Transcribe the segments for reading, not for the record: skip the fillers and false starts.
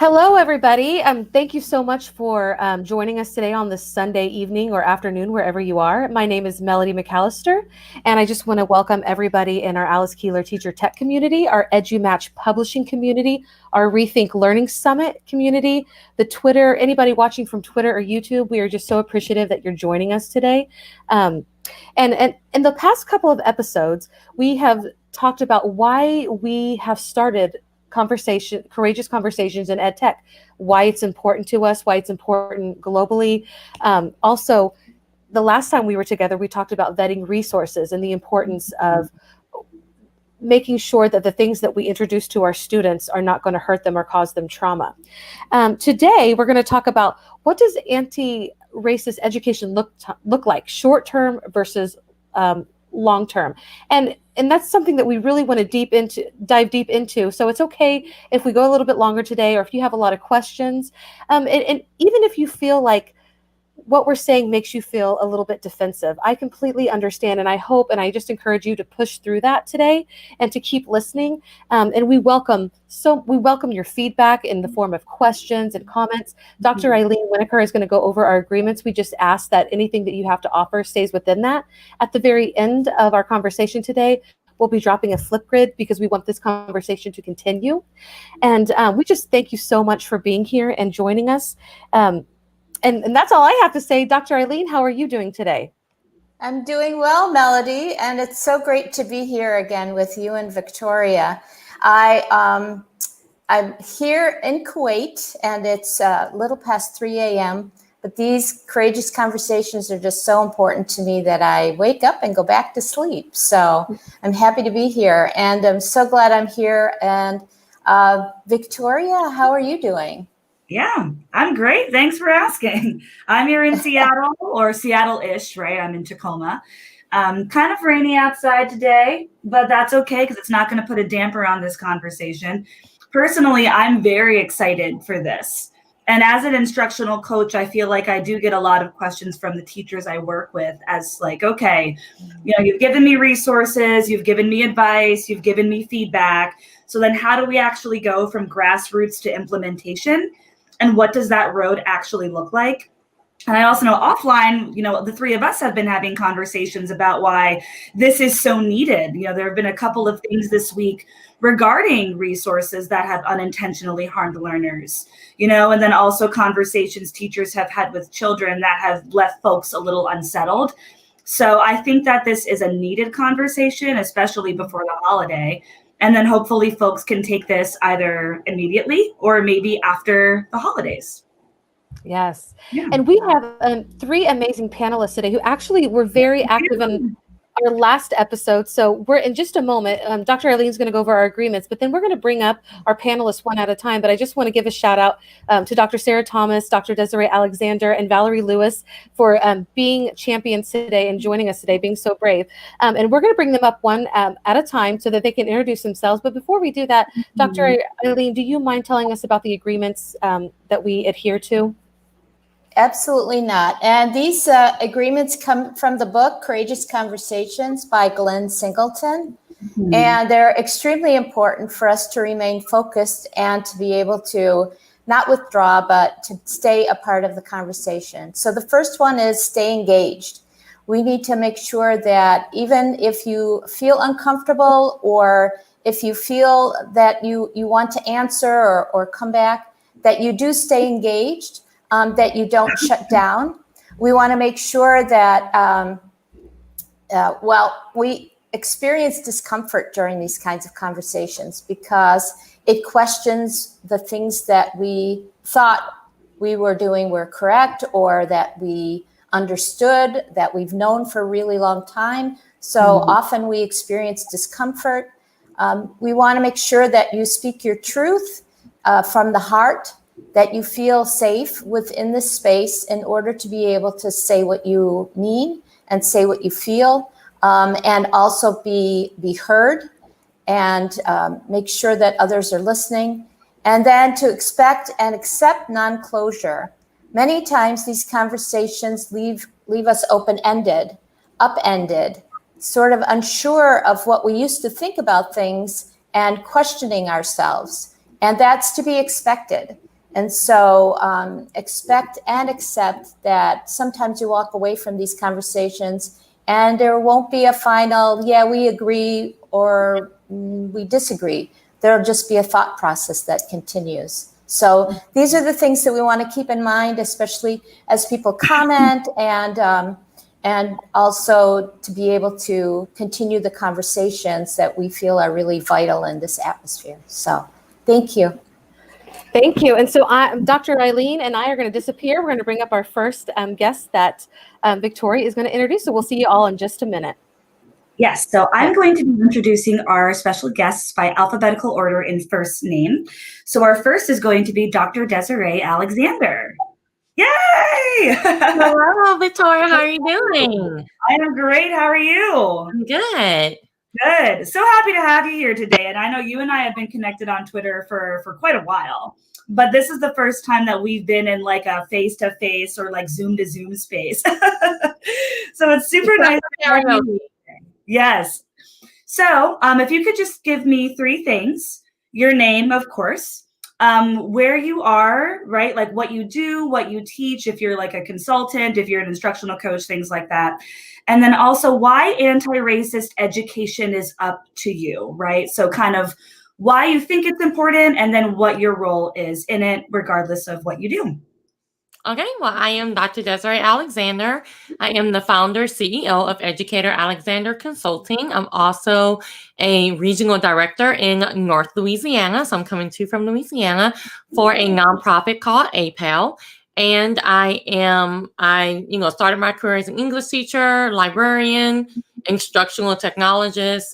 Hello, everybody. Thank you so much for joining us today on this Sunday evening or afternoon, wherever you are. My name is Melody McAllister, and I just want to welcome everybody in our Alice Keeler Teacher Tech community, our EduMatch publishing community, our Rethink Learning Summit community, the Twitter, anybody watching from Twitter or YouTube. We are just so appreciative that you're joining us today. And in the past couple of episodes, we have talked about why we have started courageous conversations in EdTech, why it's important to us, why it's important globally. Also, the last time we were together, we talked about vetting resources and the importance of making sure that the things that we introduce to our students are not going to hurt them or cause them trauma. Today, we're going to talk about what does anti-racist education look like, short-term versus long-term. And that's something that we really want to dive deep into. So it's okay if we go a little bit longer today, or if you have a lot of questions. And even if you feel like what we're saying makes you feel a little bit defensive, I completely understand. And I hope, and I just encourage you to push through that today and to keep listening. And we welcome your feedback in the form of questions and comments. Dr. Ilene Winokur is going to go over our agreements. We just ask that anything that you have to offer stays within that. At the very end of our conversation today, we'll be dropping a Flipgrid because we want this conversation to continue. And we just thank you so much for being here and joining us. And that's all I have to say. Dr. Ilene, how are you doing today? I'm doing well, Melody, and it's so great to be here again with you and Victoria. I'm here in Kuwait, and it's a little past 3 a.m., but these courageous conversations are just so important to me that I wake up and go back to sleep. So I'm happy to be here, and I'm so glad I'm here. And Victoria, how are you doing? Yeah, I'm great. Thanks for asking. I'm here in Seattle, or Seattle-ish, right? I'm in Tacoma. Kind of rainy outside today, but that's okay because it's not going to put a damper on this conversation. Personally, I'm very excited for this. And as an instructional coach, I feel like I do get a lot of questions from the teachers I work with as like, okay, you've given me resources, you've given me advice, you've given me feedback. So then how do we actually go from grassroots to implementation? And what does that road actually look like? And I also know offline, the three of us have been having conversations about why this is so needed. There have been a couple of things this week regarding resources that have unintentionally harmed learners, and then also conversations teachers have had with children that have left folks a little unsettled. So I think that this is a needed conversation, especially before the holiday. And then hopefully folks can take this either immediately or maybe after the holidays. Yes. Yeah. And we have 3 amazing panelists today who actually were very active in our last episode. So we're in just a moment. Dr. Ilene's going to go over our agreements, but then we're going to bring up our panelists one at a time. But I just want to give a shout out to Dr. Sarah Thomas, Dr. Desiree Alexander, and Valerie Lewis for being champions today and joining us today, being so brave. And we're going to bring them up one at a time so that they can introduce themselves. But before we do that, Dr. Ilene, do you mind telling us about the agreements that we adhere to? Absolutely not. And these agreements come from the book Courageous Conversations by Glenn Singleton. Mm-hmm. And they're extremely important for us to remain focused and to be able to not withdraw, but to stay a part of the conversation. So the first one is stay engaged. We need to make sure that even if you feel uncomfortable or if you feel that you want to answer or come back, that you do stay engaged. That you don't shut down. We want to make sure that, we experience discomfort during these kinds of conversations because it questions the things that we thought we were doing were correct or that we understood, that we've known for a really long time. So often we experience discomfort. We want to make sure that you speak your truth from the heart, that you feel safe within this space in order to be able to say what you mean and say what you feel, and also be heard and make sure that others are listening. And then to expect and accept non-closure. Many times these conversations leave us open-ended, upended, sort of unsure of what we used to think about things and questioning ourselves. And that's to be expected. And so expect and accept that sometimes you walk away from these conversations and there won't be a final, yeah, we agree or we disagree. There'll just be a thought process that continues. So these are the things that we want to keep in mind, especially as people comment, and also to be able to continue the conversations that we feel are really vital in this atmosphere. So thank you. Thank you. And so Dr. Ilene and I are going to disappear. We're going to bring up our first guest that Victoria is going to introduce. So we'll see you all in just a minute. Yes, so I'm going to be introducing our special guests by alphabetical order in first name. So our first is going to be Dr. Desiree Alexander. Yay! Hello, Victoria. How are you doing? I am great. How are you? I'm good. Good. So happy to have you here today. And I know you and I have been connected on Twitter for quite a while, but this is the first time that we've been in like a face-to-face or like Zoom-to-Zoom space. So it's super nice to have you. Yes. So if you could just give me three things, your name, of course, where you are, right? Like what you do, what you teach, if you're like a consultant, if you're an instructional coach, things like that. And then also why anti-racist education is up to you, right? So kind of why you think it's important and then what your role is in it, regardless of what you do. Okay, well, I am Dr. Desiree Alexander. I am the founder, CEO of Educator Alexander Consulting. I'm also a regional director in North Louisiana. So I'm coming to you from Louisiana for a nonprofit called APAL. And I started my career as an English teacher, librarian, instructional technologist,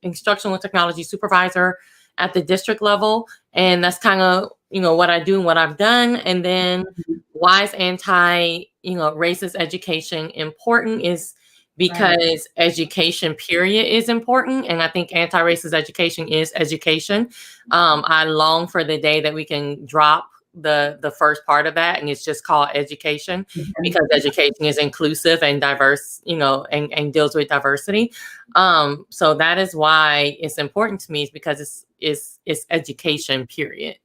instructional technology supervisor at the district level. And that's kind of, what I do and what I've done. And then why is anti-racist education important is because education period is important. And I think anti-racist education is education. I long for the day that we can drop the first part of that and it's just called education because education is inclusive and diverse, and deals with diversity. So that is why it's important to me is because it's education period.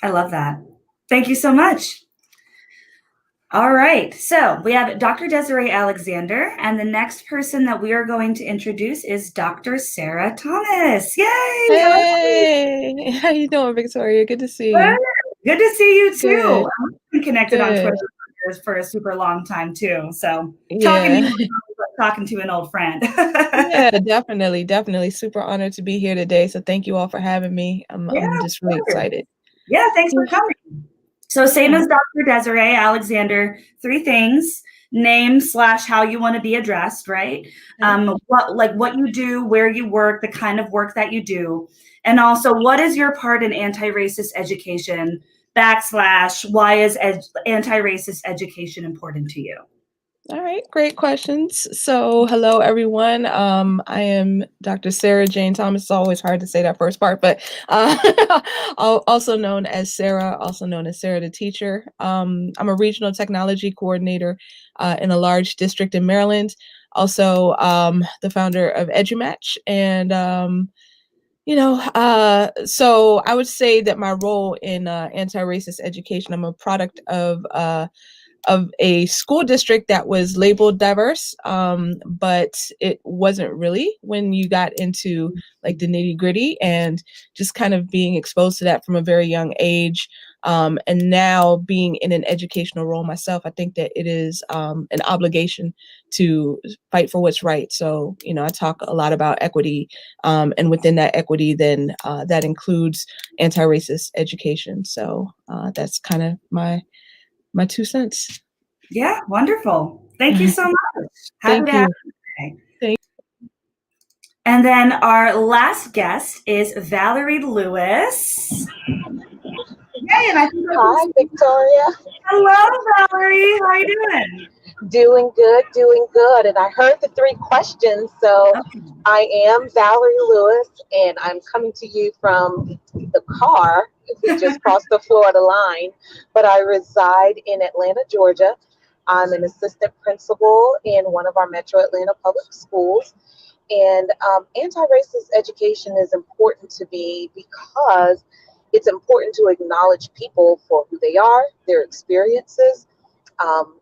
I love that. Thank you so much. All right. So we have Dr. Desiree Alexander, and the next person that we are going to introduce is Dr. Sarah Thomas. Yay! Hey, how you doing, Victoria? Good to see you. Good to see you too. Good. I've been connected on Twitter for a super long time too. So talking to an old friend. Yeah, definitely. Super honored to be here today. So thank you all for having me. I'm just really excited. Yeah, thanks for coming. So same as Dr. Desiree Alexander, three things: name / how you want to be addressed, right? What you do, where you work, the kind of work that you do, and also what is your part in anti-racist education / why is anti-racist education important to you? All right, great questions. So hello, everyone. I am Dr. Sarah Jane Thomas. It's always hard to say that first part, but also known as Sarah, also known as Sarah the teacher. I'm a regional technology coordinator in a large district in Maryland. Also the founder of EduMatch. And, so I would say that my role in anti-racist education, I'm a product of a school district that was labeled diverse, but it wasn't really when you got into like the nitty gritty and just kind of being exposed to that from a very young age. And now being in an educational role myself, I think that it is an obligation to fight for what's right. So, I talk a lot about equity, and within that equity, then that includes anti-racist education. So that's kind of my 2 cents. Yeah, wonderful. Thank you so much. Happy to have you today. Thank you. And then our last guest is Valerie Lewis. Yay, and Hi, Victoria. Hello, Valerie. How are you doing? Doing good. And I heard the three questions. So I am Valerie Lewis, and I'm coming to you from the car. We just crossed the Florida line, but I reside in Atlanta, Georgia. I'm an assistant principal in one of our Metro Atlanta public schools. And anti-racist education is important to me because it's important to acknowledge people for who they are, their experiences.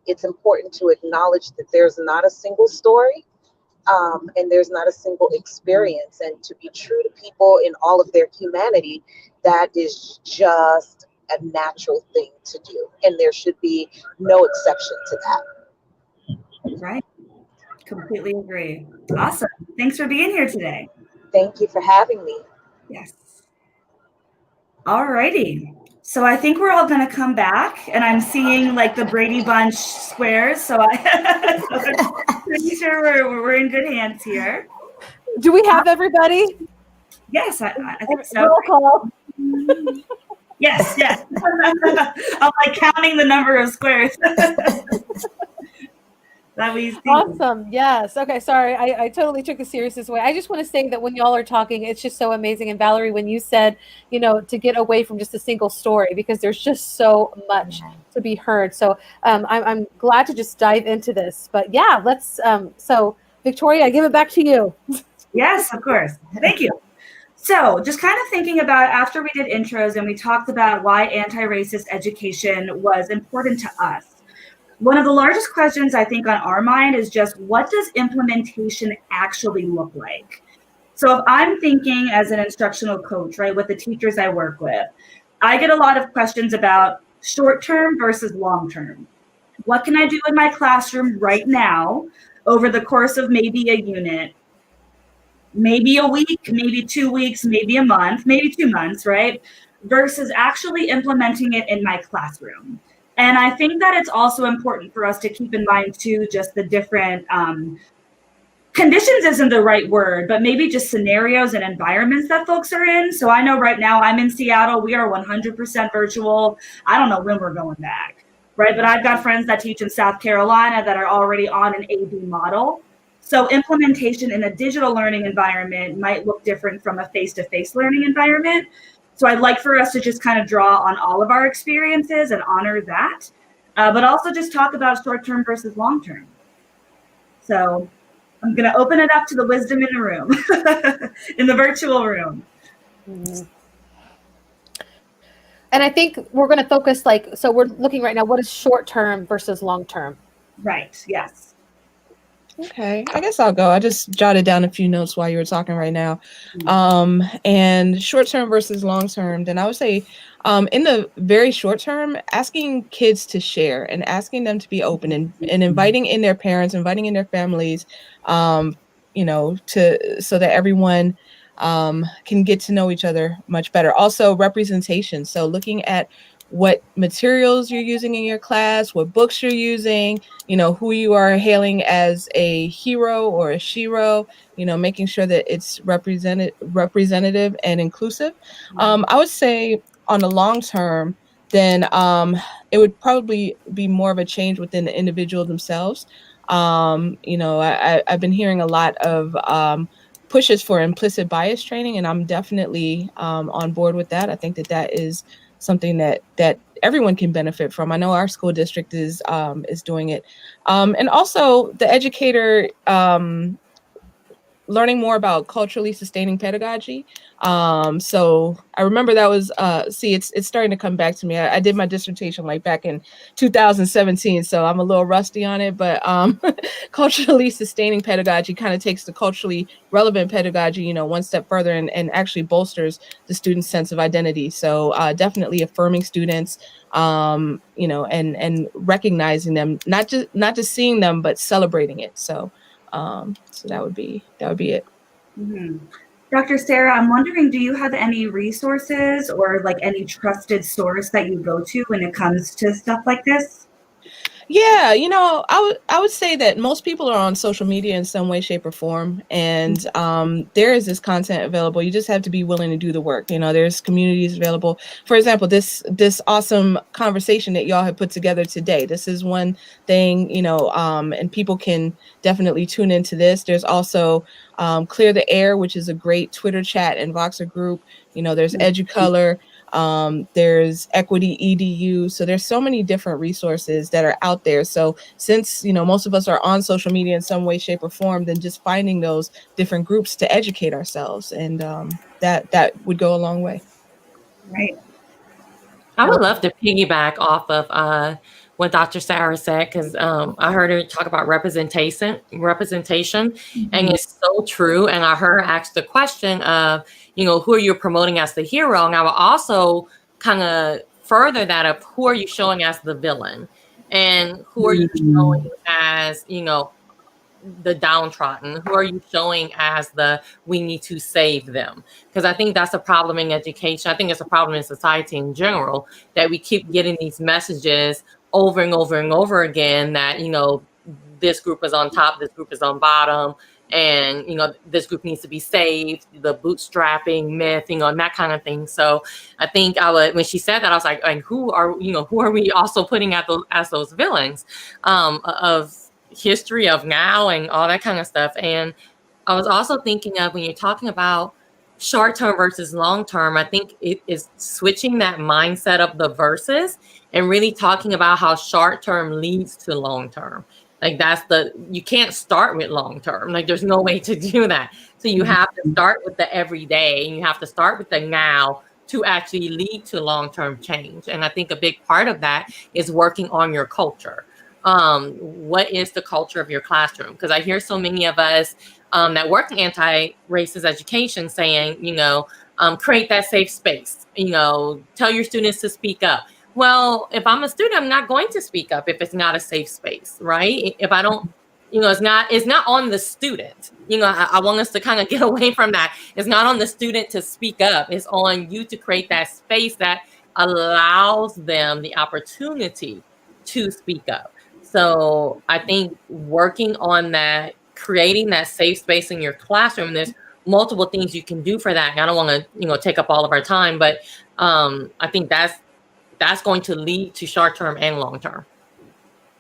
It's important to acknowledge that there's not a single story, and there's not a single experience, and to be true to people in all of their humanity, that is just a natural thing to do, and there should be no exception to that. Right. Completely agree. Awesome. Thanks for being here today. Thank you for having me. Yes. All righty. So I think we're all going to come back, and I'm seeing like the Brady Bunch squares. So I'm pretty sure we're in good hands here. Do we have everybody? Yes, I think so. Roll call. Yes. I'm like counting the number of squares. That we see. Awesome. Yes. Okay. Sorry. I totally took the seriousness away. I just want to say that when y'all are talking, it's just so amazing. And Valerie, when you said, to get away from just a single story, because there's just so much to be heard. So I'm glad to just dive into this. But yeah, let's. So Victoria, I give it back to you. Yes, of course. Thank you. So just kind of thinking about after we did intros and we talked about why anti-racist education was important to us. One of the largest questions I think on our mind is just, what does implementation actually look like? So if I'm thinking as an instructional coach, right, with the teachers I work with, I get a lot of questions about short-term versus long-term. What can I do in my classroom right now over the course of maybe a unit, maybe a week, maybe 2 weeks, maybe a month, maybe 2 months, right? Versus actually implementing it in my classroom. And I think that it's also important for us to keep in mind too, just the different conditions isn't the right word, but maybe just scenarios and environments that folks are in. So I know right now I'm in Seattle, we are 100% virtual. I don't know when we're going back, right? But I've got friends that teach in South Carolina that are already on an AB model. So implementation in a digital learning environment might look different from a face-to-face learning environment. So I'd like for us to just kind of draw on all of our experiences and honor that, but also just talk about short-term versus long-term. So I'm going to open it up to the wisdom in the room, in the virtual room. Mm-hmm. And I think we're going to focus so we're looking right now, what is short-term versus long-term? Right, yes. Okay, I guess I'll go. I just jotted down a few notes while you were talking right now. And short term versus long term, then I would say in the very short term, asking kids to share and asking them to be open and inviting in their parents, inviting in their families, so that everyone can get to know each other much better. Also representation. So looking at what materials you're using in your class, what books you're using, who you are hailing as a hero or a shero, making sure that it's representative and inclusive. I would say on the long term, then it would probably be more of a change within the individual themselves. I've been hearing a lot of pushes for implicit bias training, and I'm definitely on board with that. I think that is something that everyone can benefit from. I know our school district is doing it. And also the educator learning more about culturally sustaining pedagogy. So I remember that was, it's starting to come back to me. I did my dissertation back in 2017, so I'm a little rusty on it, but culturally sustaining pedagogy kind of takes the culturally relevant pedagogy, one step further and actually bolsters the student's sense of identity. So definitely affirming students, and recognizing them, not just seeing them, but celebrating it. So that would be it. Mm-hmm. Dr. Sarah, I'm wondering, do you have any resources or any trusted source that you go to when it comes to stuff like this? Yeah, I would say that most people are on social media in some way, shape, or form, and there is this content available. You just have to be willing to do the work. There's communities available. For example, this awesome conversation that y'all have put together today. This is one thing, and people can definitely tune into this. There's also Clear the Air, which is a great Twitter chat and Voxer group. There's EduColor. There's Equity EDU. So there's so many different resources that are out there. So since, most of us are on social media in some way, shape, or form, then just finding those different groups to educate ourselves. And that would go a long way. Right. I would love to piggyback off of what Dr. Sarah said, because I heard her talk about representation, and it's so true. And I heard her ask the question of, who are you promoting as the hero? And I will also kind of further that up, who are you showing as the villain? And who are you showing as, the downtrodden? Who are you showing as the we need to save them? Because I think that's a problem in education. I think it's a problem in society in general, that we keep getting these messages over and over and over again that, this group is on top, this group is on bottom, and this group needs to be saved, the bootstrapping myth, and that kind of thing. So I think when she said that, I was like, and who are we also putting as those villains of history, of now, and all that kind of stuff. And I was also thinking of, when you're talking about short-term versus long-term, I think it is switching that mindset of the verses and really talking about how short-term leads to long-term. Like you can't start with long-term. Like there's no way to do that. So you have to start with the everyday, and you have to start with the now to actually lead to long-term change. And I think a big part of that is working on your culture. What is the culture of your classroom? Because I hear so many of us that work in anti-racist education saying, create that safe space, tell your students to speak up. Well, if I'm a student, I'm not going to speak up if it's not a safe space, right? If I don't, it's not on the student. I want us to kind of get away from that. It's not on the student to speak up. It's on you to create that space that allows them the opportunity to speak up. So I think working on that, creating that safe space in your classroom, there's multiple things you can do for that. And I don't want to, take up all of our time, but I think that's going to lead to short-term and long-term.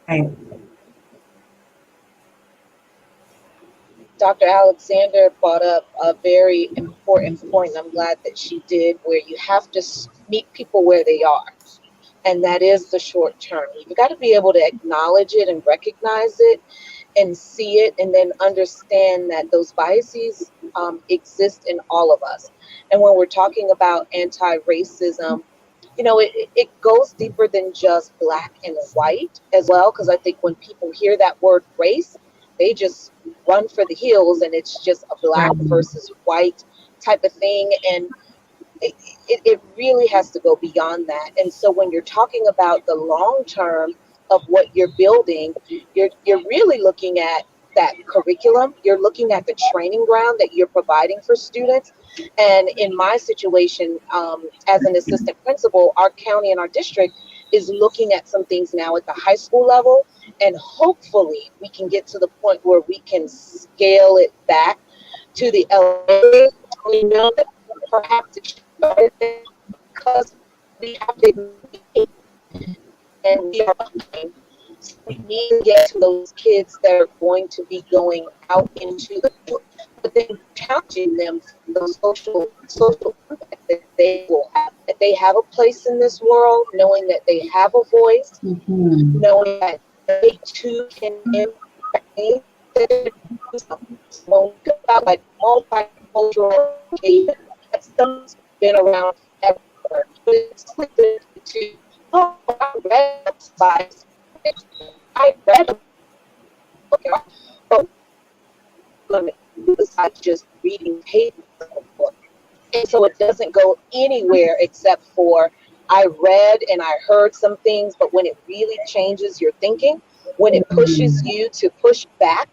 Right. Dr. Alexander brought up a very important point. I'm glad that she did, where you have to meet people where they are. And that is the short term. You've got to be able to acknowledge it and recognize it and see it, and then understand that those biases exist in all of us. And when we're talking about anti-racism, it goes deeper than just black and white as well, because I think when people hear that word race, they just run for the hills, and it's just a black versus white type of thing. And it really has to go beyond that. And so when you're talking about the long term of what you're building, you're really looking at that curriculum. You're looking at the training ground that you're providing for students. And in my situation, as an assistant principal, our county and our district is looking at some things now at the high school level. And hopefully we can get to the point where we can scale it back to the elementary. We know that perhaps it started there because we have to and we are behind. So we need to get to those kids that are going to be going out into the world, but then challenging them for those social impact that they will have, that they have a place in this world, knowing that they have a voice, knowing that they too can impact things. When we talk about like multicultural education, that's something that's been around forever. But it's limited to, I read a book, but besides just reading pages of a book. And so it doesn't go anywhere except for I read and I heard some things, but when it really changes your thinking, when it pushes you to push back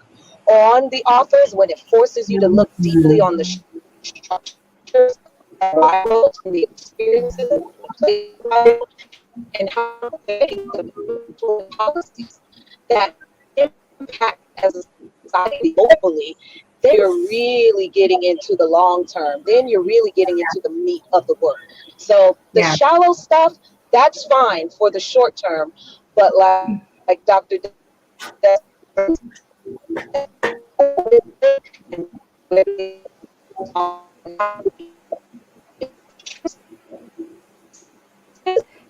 on the authors, when it forces you to look deeply on the structures and the experiences and how they the policies that impact as a society globally, then you're really getting into the long term. Then you're really getting into the meat of the work. So the shallow stuff, that's fine for the short term, but like Dr.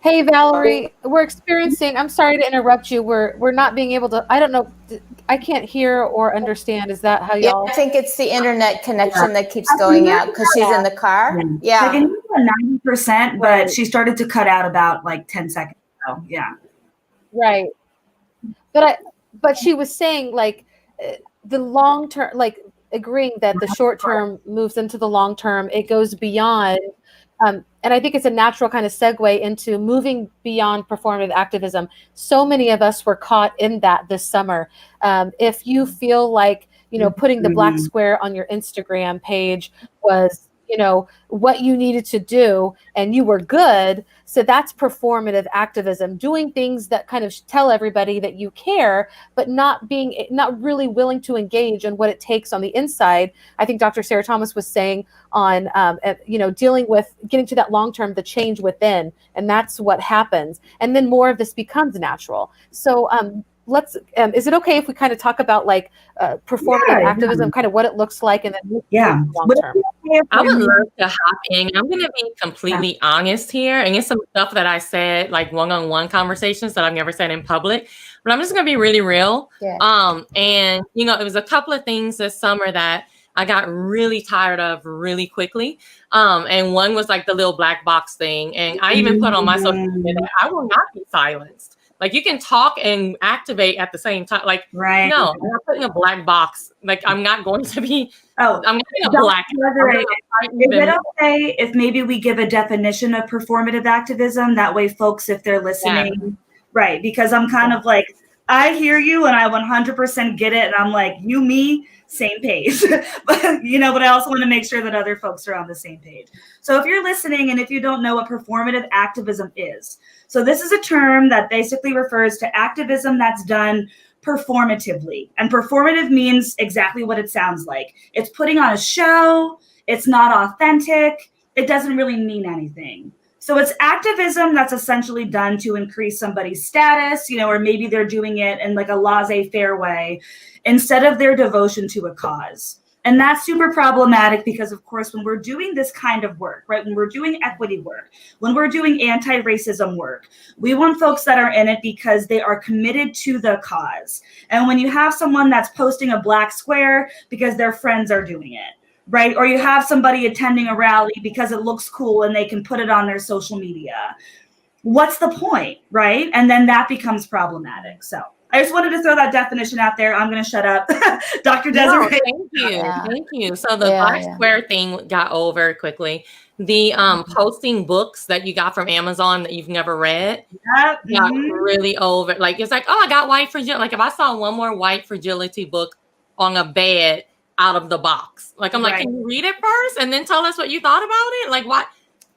Hey Valerie, we're experiencing, I'm sorry to interrupt you. We're not being able to, I don't know, I can't hear or understand. Is that how Yeah, y'all? I think it's the internet connection that keeps going out because she's in the car. I Yeah. can hear 90%, but Right. she started to cut out about like 10 seconds ago. Yeah. Right. But she was saying like the long term, like agreeing that the short term moves into the long term. It goes beyond. And I think it's a natural kind of segue into moving beyond performative activism. So many of us were caught in that this summer. If you feel like, putting the black square on your Instagram page was, what you needed to do and you were good. So that's performative activism, doing things that kind of tell everybody that you care, but not really willing to engage in what it takes on the inside. I think Dr. Sarah Thomas was saying on, dealing with getting to that long-term, the change within, and that's what happens. And then more of this becomes natural. So, is it okay if we kind of talk about like performative activism, kind of what it looks like, and then long term? I would love to hop in. I'm going to be completely honest here, and it's some stuff that I said like one-on-one conversations that I've never said in public, but I'm just going to be really real. Yeah. And it was a couple of things this summer that I got really tired of really quickly. And one was like the little black box thing, and I even put on my social media that I will not be silenced. Like you can talk and activate at the same time. Like, Right. No, I'm not putting a black box. Like I'm not going to be. Oh, I'm not putting a black. Is it okay if maybe we give a definition of performative activism? That way, folks, if they're listening, right? Because I'm kind of like, I hear you and I 100% get it, and I'm like, you, me, same page. but I also want to make sure that other folks are on the same page. So if you're listening and if you don't know what performative activism is, so this is a term that basically refers to activism that's done performatively. And performative means exactly what it sounds like. It's putting on a show. It's not authentic. It doesn't really mean anything. So it's activism that's essentially done to increase somebody's status, or maybe they're doing it in like a laissez-faire way instead of their devotion to a cause. And that's super problematic because, of course, when we're doing this kind of work, right, when we're doing equity work, when we're doing anti-racism work, we want folks that are in it because they are committed to the cause. And when you have someone that's posting a black square because their friends are doing it, right, or you have somebody attending a rally because it looks cool and they can put it on their social media, what's the point, right? And then that becomes problematic. So I just wanted to throw that definition out there. I'm going to shut up. Dr. Desiree. No, thank you. Yeah. Thank you. So the black square thing got old very quickly. The posting books that you got from Amazon that you've never read got really old. Like, it's like, oh, I got white fragility. Like, if I saw one more white fragility book on a bed out of the box, like, I'm like, can you read it first and then tell us what you thought about it? Like, what?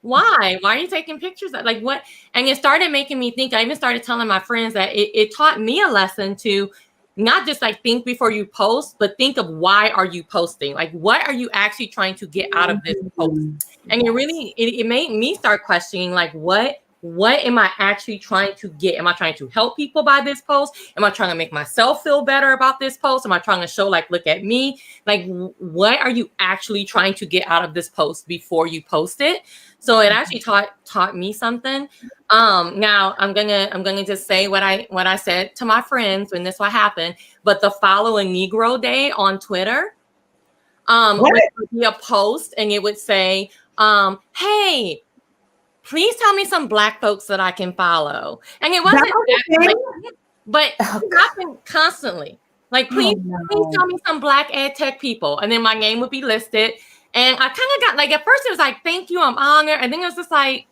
Why are you taking pictures? Like what? And it started making me think. I even started telling my friends that it taught me a lesson to not just like think before you post, but think of why are you posting? Like, what are you actually trying to get out of this post? And it made me start questioning, like, what am I actually trying to get? Am I trying to help people by this post? Am I trying to make myself feel better about this post? Am I trying to show, like, look at me? Like, what are you actually trying to get out of this post before you post it? So it actually taught me something. Now I'm gonna just say what I said to my friends when this happened. But the Follow a Negro Day on Twitter, would be a post, and it would say, "Hey, please tell me some Black folks that I can follow." And it wasn't but it happened constantly. Like, please tell me some Black EdTech people, and then my name would be listed. And I kind of got like, at first it was like, thank you, I'm honored. And then it was just like,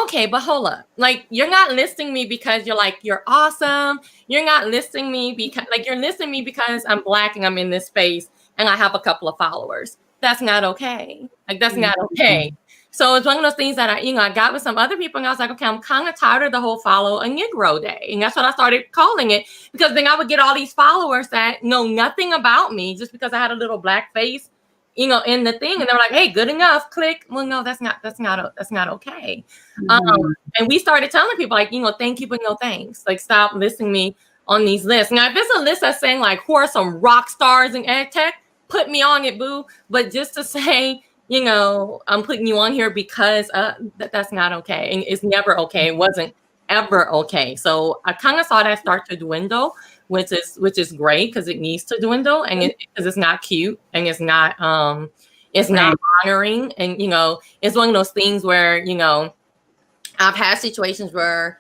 okay, but hold up. Like, you're not listing me because you're awesome. You're not listing me because you're listing me because I'm Black and I'm in this space and I have a couple of followers. That's not okay. Like, that's not okay. So it's one of those things that I got with some other people, and I was like, okay, I'm kind of tired of the whole Follow a Negro Day. And that's what I started calling it, because then I would get all these followers that know nothing about me just because I had a little Black face, in the thing, and they were like, "Hey, good enough." Click. Well, no, that's not okay. And we started telling people, like, thank you, but no thanks. Like, stop listing me on these lists. Now, if it's a list that's saying like, who are some rock stars in EdTech, put me on it, boo. But just to say, I'm putting you on here because that's not okay, and it's never okay. It wasn't ever okay. So I kind of saw that start to dwindle, which is great because it needs to dwindle, and because it's not cute and it's not honoring, and it's one of those things where I've had situations where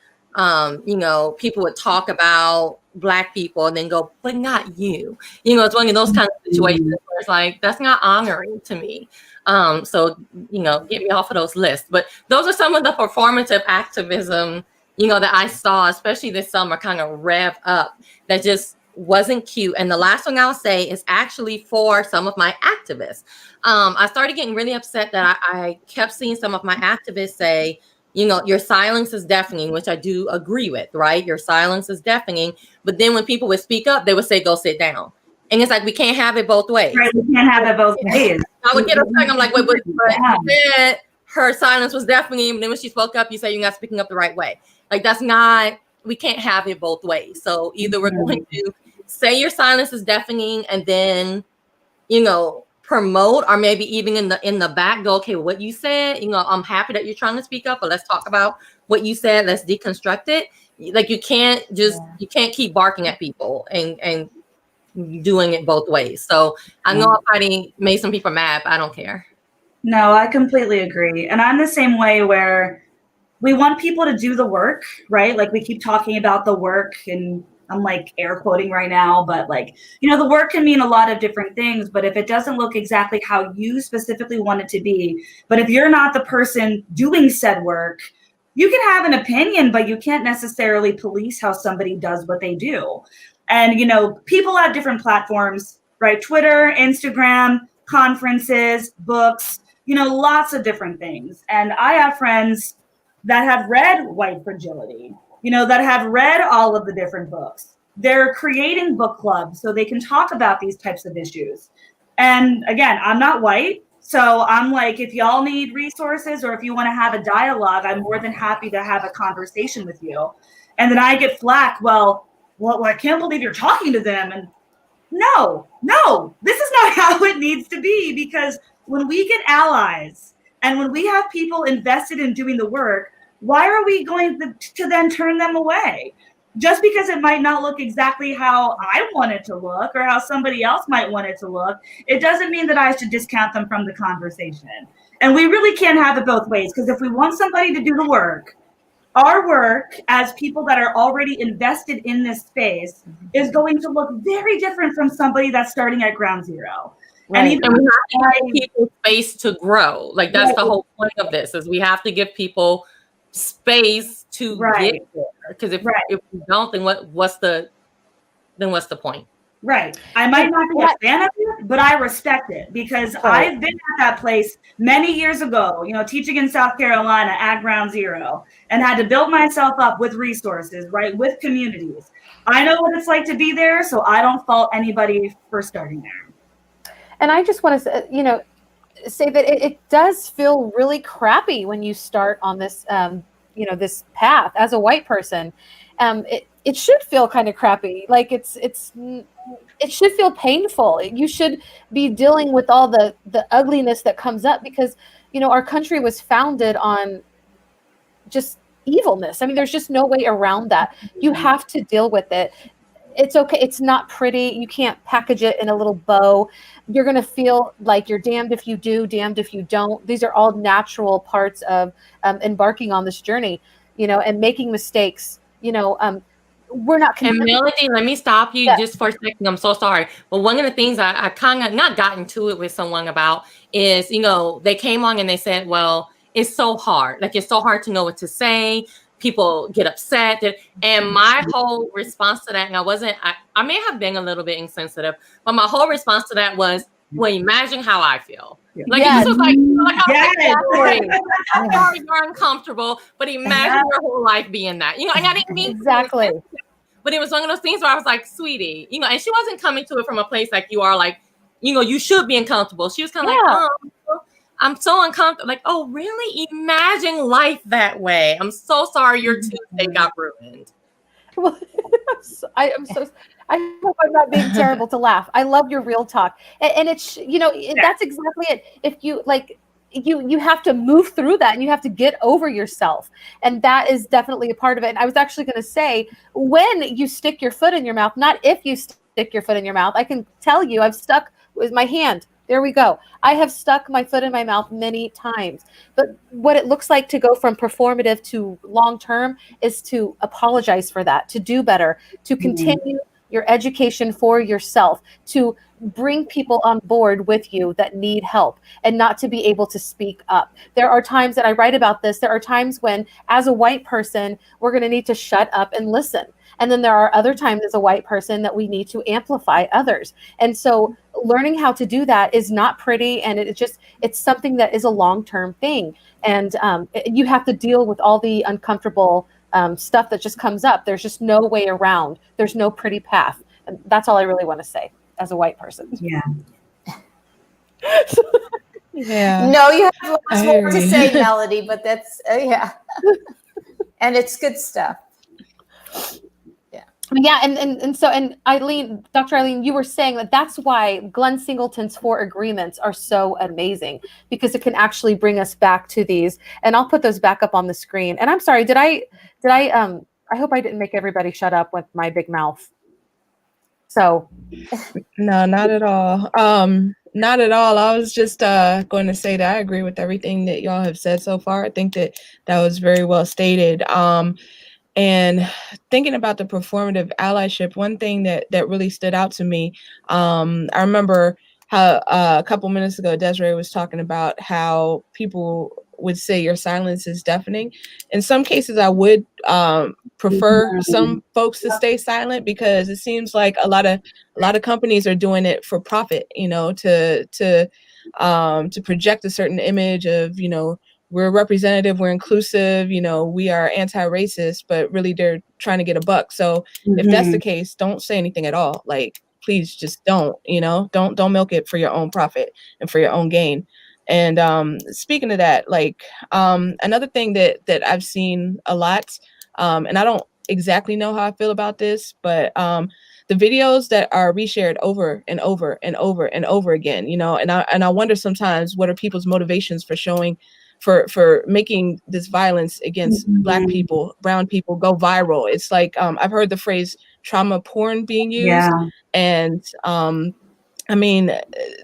people would talk about Black people and then go, but not you. It's one of those kind of situations where it's like, that's not honoring to me. So get me off of those lists. But those are some of the performative activism that I saw, especially this summer, kind of rev up, that just wasn't cute. And the last thing I'll say is actually for some of my activists. I started getting really upset that I kept seeing some of my activists say, your silence is deafening, which I do agree with, right? Your silence is deafening. But then when people would speak up, they would say, go sit down. And it's like, we can't have it both ways. Right, we can't have it both ways. I would get upset. I'm like, wait, but then her silence was deafening. And then when she spoke up, you say you're not speaking up the right way. Like, that's not, we can't have it both ways. So either we're going to say your silence is deafening and then, promote, or maybe even in the back go, okay, what you said, I'm happy that you're trying to speak up, but let's talk about what you said. Let's deconstruct it. Like, you can't keep barking at people and doing it both ways. So I know I probably made some people mad, but I don't care. No, I completely agree. And I'm the same way, where we want people to do the work, right? Like, we keep talking about the work, and I'm like air quoting right now, but like, the work can mean a lot of different things, but if it doesn't look exactly how you specifically want it to be, but if you're not the person doing said work, you can have an opinion, but you can't necessarily police how somebody does what they do. And, people have different platforms, right? Twitter, Instagram, conferences, books, lots of different things. And I have friends that have read White Fragility, that have read all of the different books. They're creating book clubs so they can talk about these types of issues. And again, I'm not white. So I'm like, if y'all need resources or if you want to have a dialogue, I'm more than happy to have a conversation with you. And then I get flack, well, I can't believe you're talking to them. And no, this is not how it needs to be, because when we get allies and when we have people invested in doing the work, why are we going to then turn them away? Just because it might not look exactly how I want it to look or how somebody else might want it to look, it doesn't mean that I should discount them from the conversation. And we really can't have it both ways, because if we want somebody to do the work, our work as people that are already invested in this space is going to look very different from somebody that's starting at ground zero. Right. And we have to give people space to grow. Like, that's the whole point of this, is we have to give people space to get there. Because if we don't, then what's the point? Right. I might not be a fan of it, but I respect it, because I've been at that place many years ago, teaching in South Carolina at ground zero, and had to build myself up with resources, right, with communities. I know what it's like to be there, so I don't fault anybody for starting there. And I just want to, say that it does feel really crappy when you start on this, this path as a white person. It should feel kind of crappy. Like, it should feel painful. You should be dealing with all the ugliness that comes up, because, our country was founded on just evilness. I mean, there's just no way around that. You have to deal with it. It's okay. It's not pretty. You can't package it in a little bow. You're going to feel like you're damned if you do, damned if you don't. These are all natural parts of embarking on this journey, and making mistakes. We're not. And Melody, let me stop you just for a second. I'm so sorry. But one of the things I kind of not got into it with someone about is, they came on and they said, well, it's so hard. Like, it's so hard to know what to say. People get upset. And my whole response to that, and I may have been a little bit insensitive, but my whole response to that was, well, imagine how I feel. Like, this was like I'm sorry you're uncomfortable, but imagine your whole life being that. And I didn't mean exactly. But it was one of those things where I was like, sweetie, and she wasn't coming to it from a place like you are, like, you should be uncomfortable. She was kind of like, oh, I'm so uncomfortable. Like, oh, really? Imagine life that way. I'm so sorry your Tuesday got ruined. Well, I hope I'm not being terrible to laugh. I love your real talk. And it's, that's exactly it. If you you have to move through that, and you have to get over yourself. And that is definitely a part of it. And I was actually going to say, when you stick your foot in your mouth, not if you stick your foot in your mouth, I can tell you I've stuck with my hand. There we go. I have stuck my foot in my mouth many times. But what it looks like to go from performative to long-term is to apologize for that, to do better, to continue your education for yourself, to bring people on board with you that need help, and not to be able to speak up. There are times that I write about this. There are times when, as a white person, we're going to need to shut up and listen. And then there are other times as a white person that we need to amplify others. And so learning how to do that is not pretty. And it's something that is a long-term thing. And you have to deal with all the uncomfortable stuff that just comes up. There's just no way around. There's no pretty path. And that's all I really want to say as a white person. Yeah. Yeah. No, you have lots more to say, Melody, but that's, yeah. And it's good stuff. Yeah, and so Ilene, Dr. Ilene, you were saying that that's why Glenn Singleton's 4 agreements are so amazing, because it can actually bring us back to these. And I'll put those back up on the screen. And I'm sorry, I hope I didn't make everybody shut up with my big mouth. So No, not at all. Not at all. I was just going to say that I agree with everything that y'all have said so far. I think that was very well stated. And thinking about the performative allyship, one thing that really stood out to me, I remember how a couple minutes ago, Desiree was talking about how people would say your silence is deafening. In some cases, I would prefer some folks to stay silent, because it seems like a lot of companies are doing it for profit, to project a certain image of, we're representative, we're inclusive, we are anti-racist, but really they're trying to get a buck. So if that's the case, don't say anything at all. Like, please just don't milk it for your own profit and for your own gain. And speaking of that, another thing that I've seen a lot, and I don't exactly know how I feel about this, but the videos that are reshared over and over and over and over again, and I wonder sometimes, what are people's motivations for showing, for making this violence against Black people, brown people go viral? It's like, I've heard the phrase trauma porn being used. And I mean,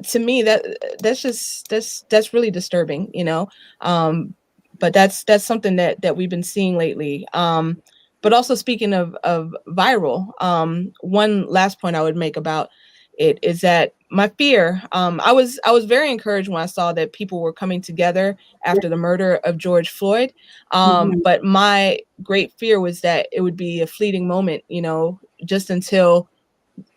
to me, that's really disturbing, but that's something that we've been seeing lately. But also, speaking of viral, one last point I would make about it is that my fear, I was very encouraged when I saw that people were coming together after the murder of George Floyd. But my great fear was that it would be a fleeting moment, just until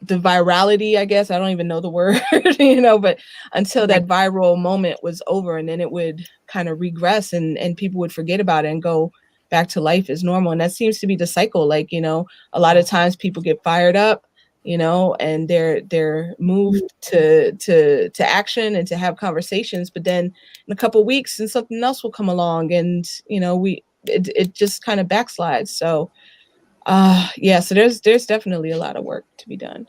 the virality, I guess, I don't even know the word, but until that viral moment was over, and then it would kind of regress, and people would forget about it and go back to life as normal. And that seems to be the cycle. Like, a lot of times people get fired up, and they're moved to action and to have conversations, but then in a couple of weeks and something else will come along, and it just kind of backslides. So so there's definitely a lot of work to be done.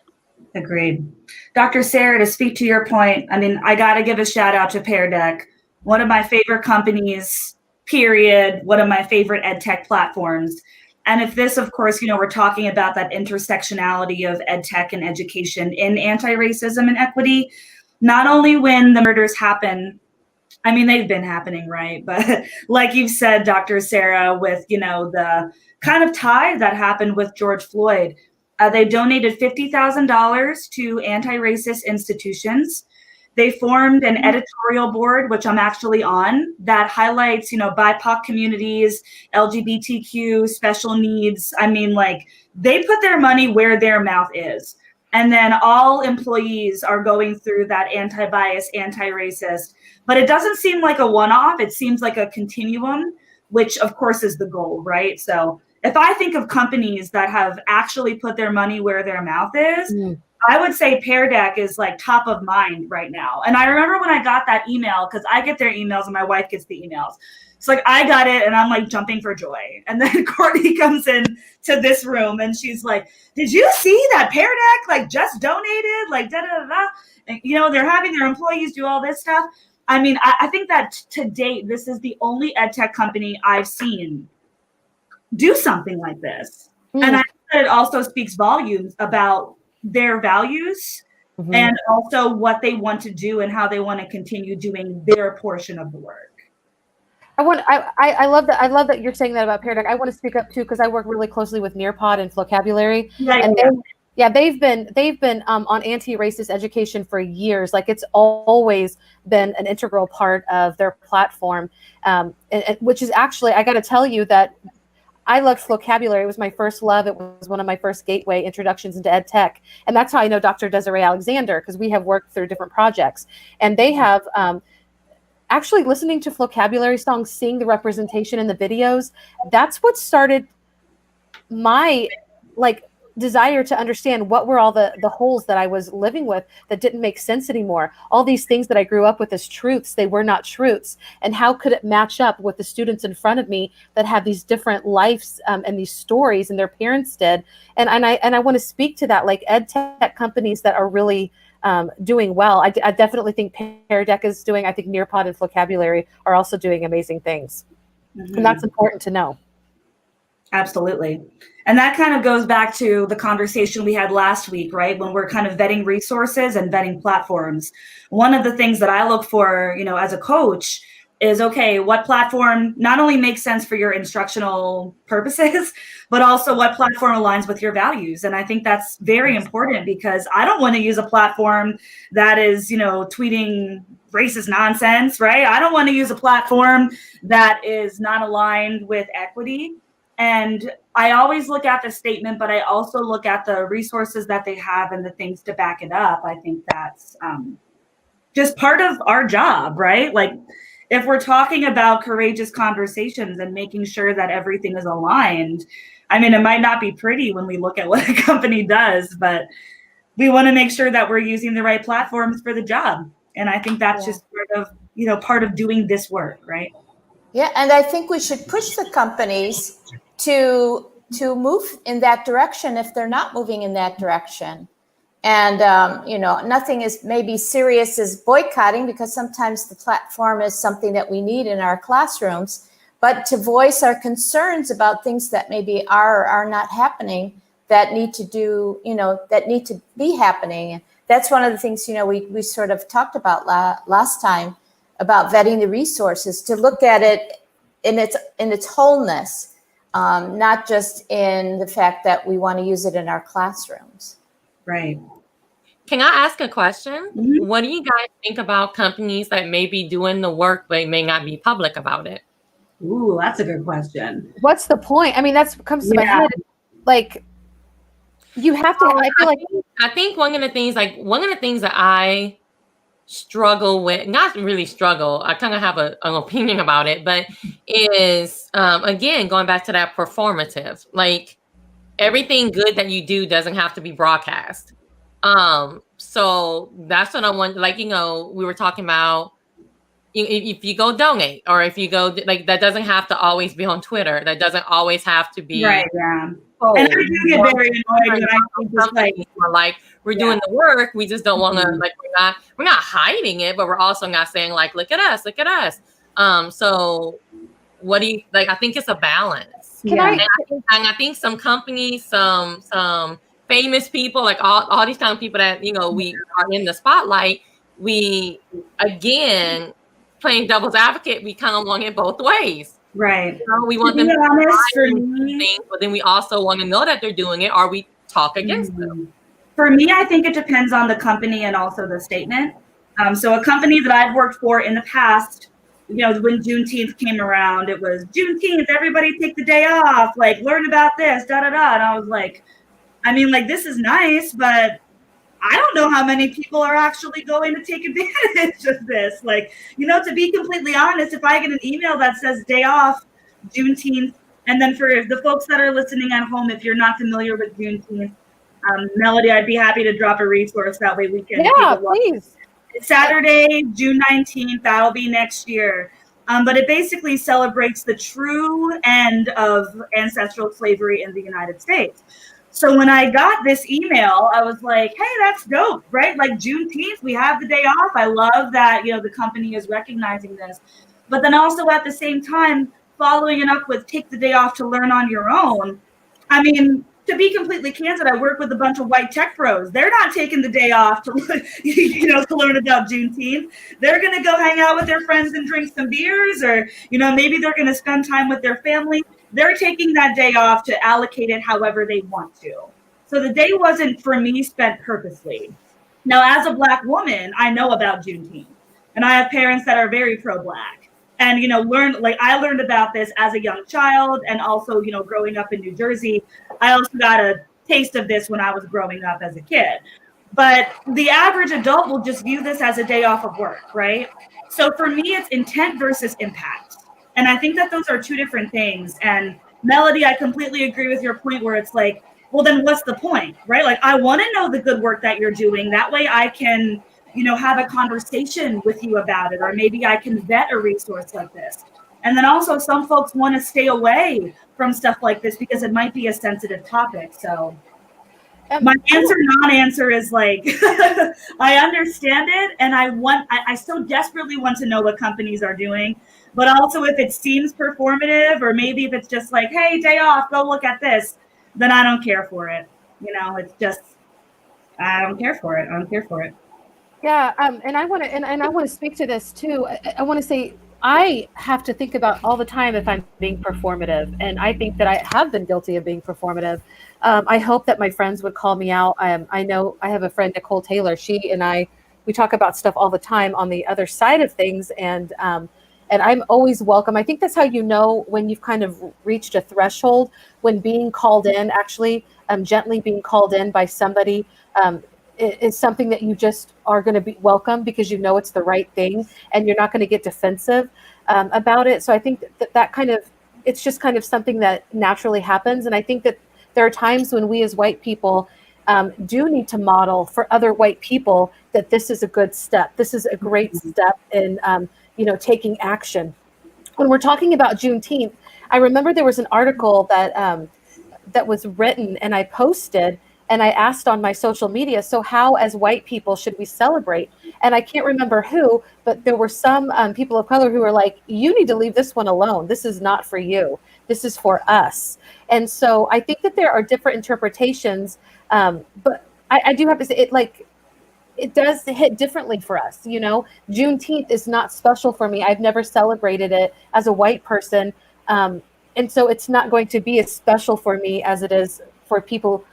Agreed. Dr. Sarah, to speak to your point, I mean, I got to give a shout out to Pear Deck, one of my favorite companies, period, one of my favorite EdTech platforms. And if this, of course, we're talking about that intersectionality of EdTech and education in anti-racism and equity, not only when the murders happen, I mean, they've been happening, right? But like you've said, Dr. Sarah, with, the kind of tie that happened with George Floyd, they donated $50,000 to anti-racist institutions. They formed an editorial board, which I'm actually on, that highlights, BIPOC communities, LGBTQ, special needs. I mean, they put their money where their mouth is. And then all employees are going through that anti-bias, anti-racist. But it doesn't seem like a one-off. It seems like a continuum, which of course is the goal, right? So if I think of companies that have actually put their money where their mouth is, I would say Pear Deck is top of mind right now. And I remember when I got that email, because I get their emails and my wife gets the emails. It's I got it and I'm jumping for joy. And then Courtney comes in to this room and she's like, did you see that Pear Deck just donated? Da da da da. And, they're having their employees do all this stuff. I mean, I think that to date, this is the only EdTech company I've seen do something like this. And I think that it also speaks volumes about their values and also what they want to do and how they want to continue doing their portion of the work. I love that. I love that you're saying that about Pear Deck. I want to speak up too, because I work really closely with Nearpod and Vocabulary. They've been on anti-racist education for years. Like, it's always been an integral part of their platform, which is actually, I got to tell you that I loved Vocabulary. It was my first love. It was one of my first gateway introductions into EdTech. And that's how I know Dr. Desiree Alexander, because we have worked through different projects. And they have actually listening to Vocabulary songs, seeing the representation in the videos. That's what started my desire to understand what were all the holes that I was living with that didn't make sense anymore. All these things that I grew up with as truths, they were not truths. And how could it match up with the students in front of me that have these different lives and these stories, and their parents did? And I want to speak to that, like EdTech companies that are really doing well. I definitely think Pear Deck is doing, I think Nearpod and Vocabulary are also doing amazing things. And that's important to know. Absolutely. And that kind of goes back to the conversation we had last week, right? When we're kind of vetting resources and vetting platforms. One of the things that I look for, as a coach is, okay, what platform not only makes sense for your instructional purposes, but also what platform aligns with your values. And I think that's very important, because I don't want to use a platform that is, tweeting racist nonsense, right? I don't want to use a platform that is not aligned with equity. And I always look at the statement, but I also look at the resources that they have and the things to back it up. I think that's just part of our job, right? Like, if we're talking about courageous conversations and making sure that everything is aligned, I mean, it might not be pretty when we look at what a company does, but we want to make sure that we're using the right platforms for the job. And I think that's just part of doing this work, right? Yeah, and I think we should push the companies to move in that direction if they're not moving in that direction. And, nothing is maybe serious as boycotting, because sometimes the platform is something that we need in our classrooms, but to voice our concerns about things that maybe are not happening, that need to that need to be happening. That's one of the things, we sort of talked about last time, about vetting the resources, to look at it in its wholeness, not just in the fact that we want to use it in our classrooms. Right. Can I ask a question? What do you guys think about companies that may be doing the work but may not be public about it? Ooh, that's a good question. What's the point? I mean, that's what comes to my head. Like, you have to, I think one of the things that I struggle with, not really struggle, I kind of have an opinion about it, but is, again, going back to that performative, like, everything good that you do doesn't have to be broadcast. So that's what I want, we were talking about, if you go donate, or if you go, that doesn't have to always be on Twitter. That doesn't always have to be. Right, yeah. And I do get very annoyed when I think we're doing the work. We just don't want to, we're not hiding it, but we're also not saying, look at us. So what do you, I think it's a balance. And I think some companies, some famous people, all these kind of people that, we are in the spotlight, we, again, playing devil's advocate, we kind of want it both ways. Right. We want them to do things, but then we also want to know that they're doing it, or we talk against them. For me, I think it depends on the company and also the statement. So a company that I've worked for in the past, when Juneteenth came around, it was Juneteenth, everybody take the day off, learn about this, da da da. And I was like, this is nice, but I don't know how many people are actually going to take advantage of this. To be completely honest, if I get an email that says day off, Juneteenth, and then for the folks that are listening at home, if you're not familiar with Juneteenth, Melody, I'd be happy to drop a resource. That way we can. Yeah, please. It's Saturday, June 19th. That'll be next year. But it basically celebrates the true end of ancestral slavery in the United States. So when I got this email, I was like, hey, that's dope, right? Like Juneteenth, we have the day off. I love that, the company is recognizing this. But then also at the same time, following it up with take the day off to learn on your own. I mean, to be completely candid, I work with a bunch of white tech pros. They're not taking the day off to, to learn about Juneteenth. They're going to go hang out with their friends and drink some beers, or, maybe they're going to spend time with their family. They're taking that day off to allocate it however they want to. So the day wasn't, for me, spent purposely. Now, as a Black woman, I know about Juneteenth, and I have parents that are very pro-Black. And, I learned about this as a young child, and also, growing up in New Jersey. I also got a taste of this when I was growing up as a kid. But the average adult will just view this as a day off of work, right? So for me, it's intent versus impact. And I think that those are two different things. And Melody, I completely agree with your point where it's like, well, then what's the point, right? Like, I want to know the good work that you're doing. That way I can, have a conversation with you about it, or maybe I can vet a resource like this. And then also some folks want to stay away from stuff like this because it might be a sensitive topic. So my answer, non-answer is like, I understand it. And I so desperately want to know what companies are doing, but also if it seems performative, or maybe if it's just like, hey, day off, go look at this, then I don't care for it. It's just, I don't care for it. I don't care for it. Yeah, and I want to speak to this too. I want to say I have to think about all the time if I'm being performative, and I think that I have been guilty of being performative. I hope that my friends would call me out. I know I have a friend, Nicole Taylor. She and I, we talk about stuff all the time on the other side of things, and I'm always welcome. I think that's how you know when you've kind of reached a threshold, when being called in, actually gently being called in by somebody. Is something that you just are going to be welcome because you know it's the right thing, and you're not going to get defensive about it. So I think that kind of, it's just kind of something that naturally happens. And I think that there are times when we as white people do need to model for other white people that this is a good step. This is a great step in, taking action. When we're talking about Juneteenth, I remember there was an article that was written and I posted, and I asked on my social media, so how as white people should we celebrate? And I can't remember who, but there were some people of color who were like, you need to leave this one alone. This is not for you. This is for us. And so I think that there are different interpretations, but I do have to say it does hit differently for us. Juneteenth is not special for me. I've never celebrated it as a white person. And so it's not going to be as special for me as it is for people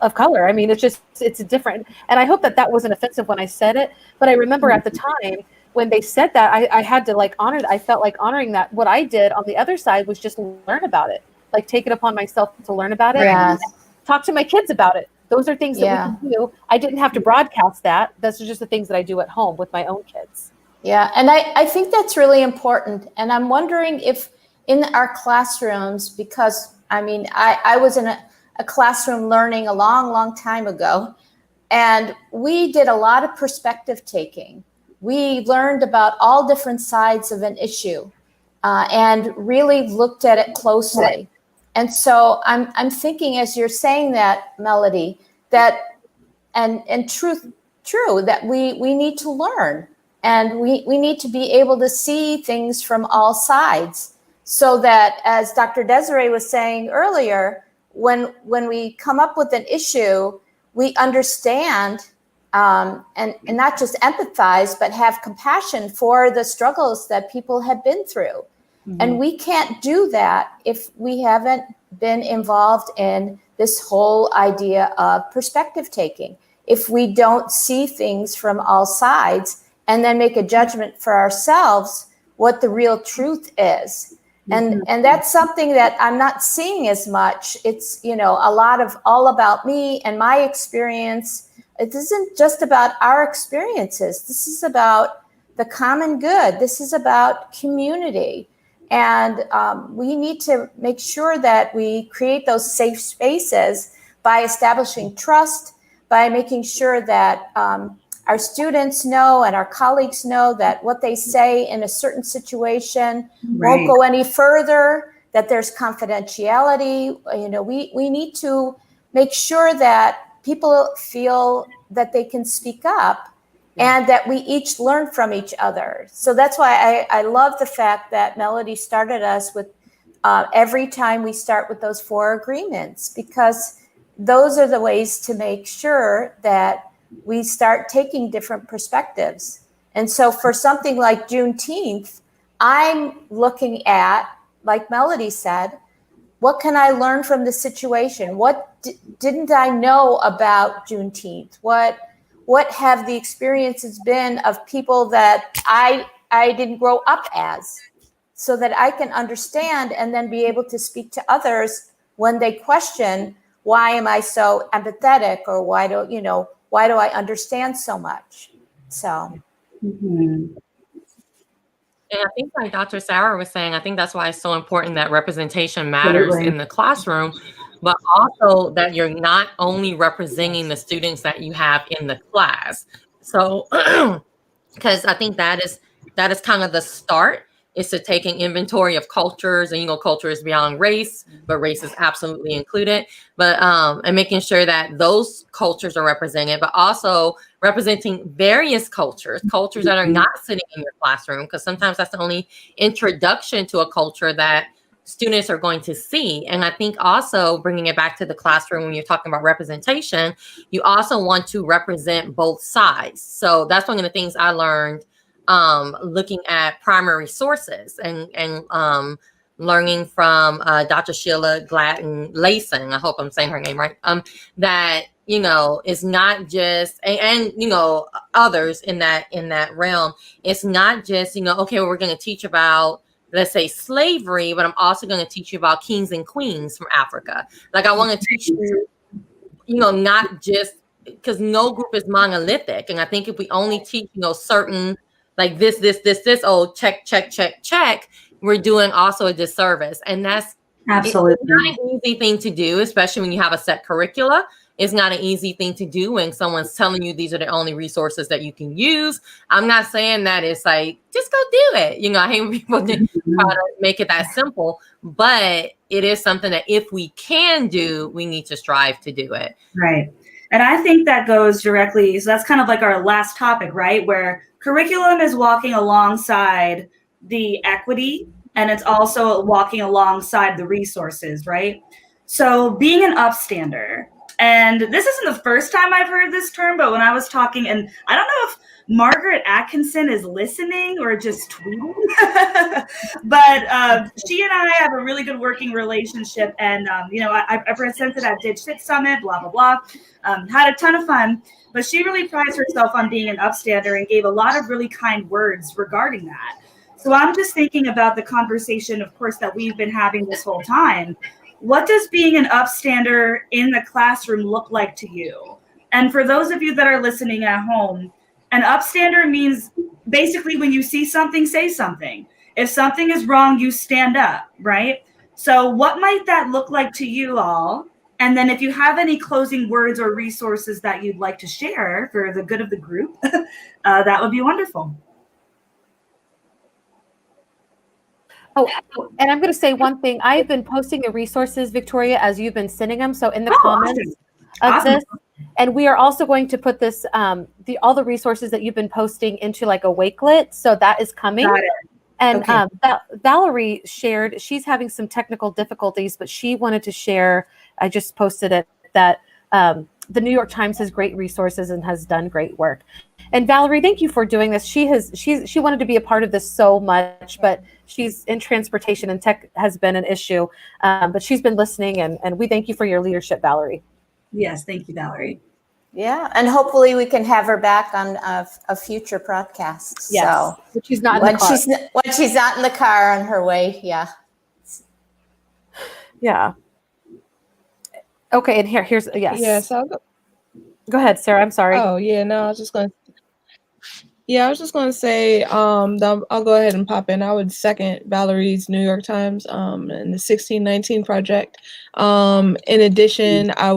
of color. It's different. And I hope that wasn't offensive when I said it, but I remember at the time when they said that, I had to honor that. I felt like honoring that. What I did on the other side was just learn about it, take it upon myself to learn about it. Yes. Talk to my kids about it. Those are things that we can do. I didn't have to broadcast that. Those are just the things that I do at home with my own kids. Yeah. And I think that's really important. And I'm wondering if in our classrooms, because I was in a classroom learning a long, long time ago. And we did a lot of perspective taking. We learned about all different sides of an issue and really looked at it closely. And so I'm thinking, as you're saying that, Melody, that and true that we need to learn, and we need to be able to see things from all sides, so that, as Dr. Desiree was saying earlier, when we come up with an issue, we understand and not just empathize, but have compassion for the struggles that people have been through. Mm-hmm. And we can't do that if we haven't been involved in this whole idea of perspective taking. If we don't see things from all sides and then make a judgment for ourselves what the real truth is. And that's something that I'm not seeing as much. It's, a lot of all about me and my experience. It isn't just about our experiences. This is about the common good. This is about community. And we need to make sure that we create those safe spaces by establishing trust, by making sure that our students know and our colleagues know that what they say in a certain situation won't go any further that there's confidentiality. You know, we need to make sure that people feel that they can speak up and that we each learn from each other. So that's why I love the fact that Melody started us with every time we start with those 4 agreements, because those are the ways to make sure that we start taking different perspectives. And so for something like Juneteenth, I'm looking at, like Melody said, what can I learn from the situation? What didn't I know about Juneteenth? What have the experiences been of people that I didn't grow up as, so that I can understand and then be able to speak to others when they question, why am I so empathetic, or why do I understand so much? So. Mm-hmm. And I think like Dr. Sarah was saying, I think that's why it's so important that representation matters in the classroom, but also that you're not only representing the students that you have in the class. So, because I think that is kind of the start, is to taking inventory of cultures, and culture is beyond race, but race is absolutely included. But and making sure that those cultures are represented, but also representing various cultures that are not sitting in your classroom, because sometimes that's the only introduction to a culture that students are going to see. And I think also bringing it back to the classroom, when you're talking about representation, you also want to represent both sides. So that's one of the things I learned looking at primary sources and learning from Dr. Sheila Gladden-Layson, I hope I'm saying her name right, that it's not just, and others in that realm, it's not just okay, well, we're going to teach about, let's say, slavery, but I'm also going to teach you about kings and queens from Africa. Like, I want to teach you, not just, because no group is monolithic. And I think if we only teach certain, like this, oh, check, we're doing also a disservice. And that's absolutely it's not an easy thing to do, especially when you have a set curricula. It's not an easy thing to do when someone's telling you these are the only resources that you can use. I'm not saying that it's like, just go do it. I hate when people try to make it that simple, but it is something that if we can do, we need to strive to do it. Right. And I think that goes directly, so that's kind of like our last topic, right? Where curriculum is walking alongside the equity, and it's also walking alongside the resources, right? So being an upstander, and this isn't the first time I've heard this term, but when I was talking, and I don't know if Margaret Atkinson is listening or just tweeting, but she and I have a really good working relationship. And, I presented at DigFit Summit, blah, blah, blah, had a ton of fun. But she really prides herself on being an upstander and gave a lot of really kind words regarding that. So I'm just thinking about the conversation, of course, that we've been having this whole time. What does being an upstander in the classroom look like to you? And for those of you that are listening at home, an upstander means basically when you see something, say something. If something is wrong, you stand up, right? So what might that look like to you all? And then if you have any closing words or resources that you'd like to share for the good of the group, that would be wonderful. Oh, and I'm going to say one thing. I've been posting the resources, Victoria, as you've been sending them. So in the comments of this, and we are also going to put this, all the resources that you've been posting into like a Wakelet. So that is coming. And Valerie shared, she's having some technical difficulties, but she wanted to share, I just posted it, that the New York Times has great resources and has done great work. And Valerie, thank you for doing this. She wanted to be a part of this so much, but she's in transportation and tech has been an issue. But she's been listening, and we thank you for your leadership, Valerie. Yes, thank you, Valerie. Yeah, and hopefully we can have her back on a future broadcast. Yes, so but she's not in the car. When she's not in the car on her way, yeah. Yeah. Okay, and here's yes. Yes, Go ahead, Sarah. I'm sorry. Oh yeah, no, I was just going to say, I'll go ahead and pop in. I would second Valerie's New York Times and the 1619 project. In addition, I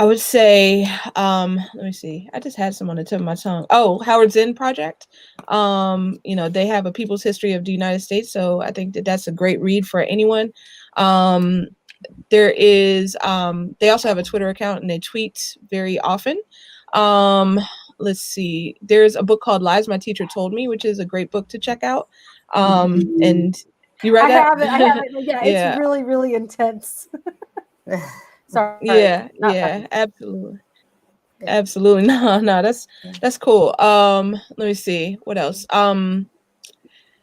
I would say, let me see. I just had some on the tip of my tongue. Oh, Howard Zinn Project. They have a People's History of the United States, so I think that that's a great read for anyone. There is, they also have a Twitter account and they tweet very often. Let's see. There's a book called Lies My Teacher Told Me, which is a great book to check out. And you read that? I have it. Yeah, Yeah. It's really, really intense. Sorry. Yeah, absolutely. Absolutely. No, that's cool. Let me see. What else?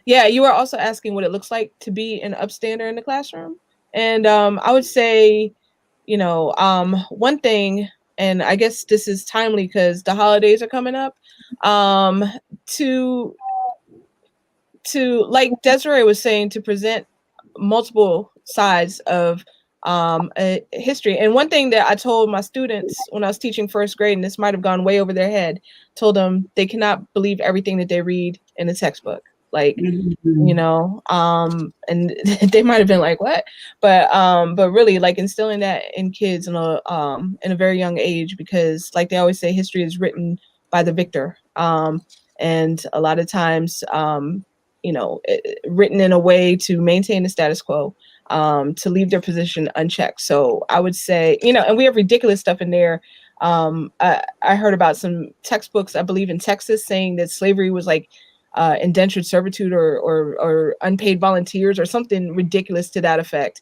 Yeah, you were also asking what it looks like to be an upstander in the classroom. And I would say, one thing, and I guess this is timely because the holidays are coming up, to like Desiree was saying, to present multiple sides of a history. And one thing that I told my students when I was teaching first grade, and this might have gone way over their head, told them they cannot believe everything that they read in the textbook. Like, and they might have been like, what? But really, like, instilling that in kids in a very young age, because like they always say, history is written by the victor. And a lot of times, written in a way to maintain the status quo, to leave their position unchecked. So I would say, and we have ridiculous stuff in there. I heard about some textbooks, I believe in Texas, saying that slavery was like indentured servitude or unpaid volunteers or something ridiculous to that effect.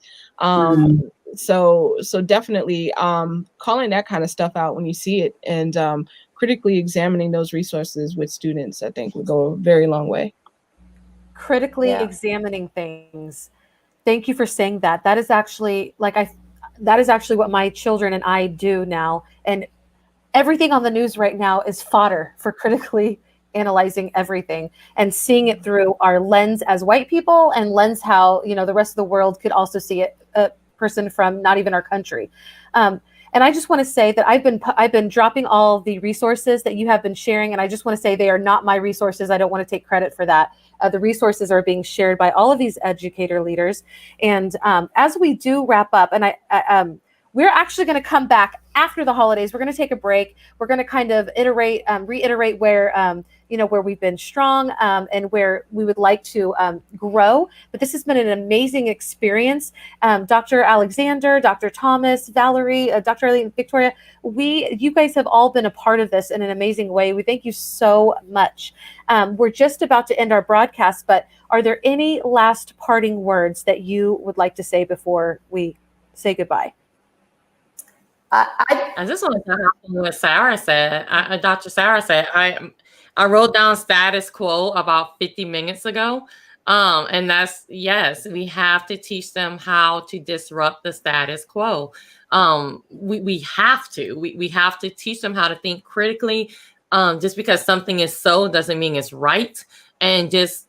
So definitely calling that kind of stuff out when you see it, and critically examining those resources with students, I think would go a very long way. Critically examining things. Thank you for saying that. That is actually what my children and I do now. And everything on the news right now is fodder for critically analyzing everything and seeing it through our lens as white people, and lens how, the rest of the world could also see it, a person from not even our country. And I just want to say that I've been dropping all the resources that you have been sharing, and I just want to say they are not my resources. I don't want to take credit for that. The resources are being shared by all of these educator leaders. And as we do wrap up, and we're actually going to come back after the holidays. We're going to take a break. We're going to kind of reiterate where where we've been strong, and where we would like to grow. But this has been an amazing experience. Dr. Alexander, Dr. Thomas, Valerie, Dr. Ilene, Victoria, you guys have all been a part of this in an amazing way. We thank you so much. We're just about to end our broadcast, but are there any last parting words that you would like to say before we say goodbye? I just want to comment on what Sarah said. Dr. Sarah said, I wrote down status quo about 50 minutes ago. And that's, yes, we have to teach them how to disrupt the status quo. We have to. We have to teach them how to think critically. Just because something is so doesn't mean it's right. And just,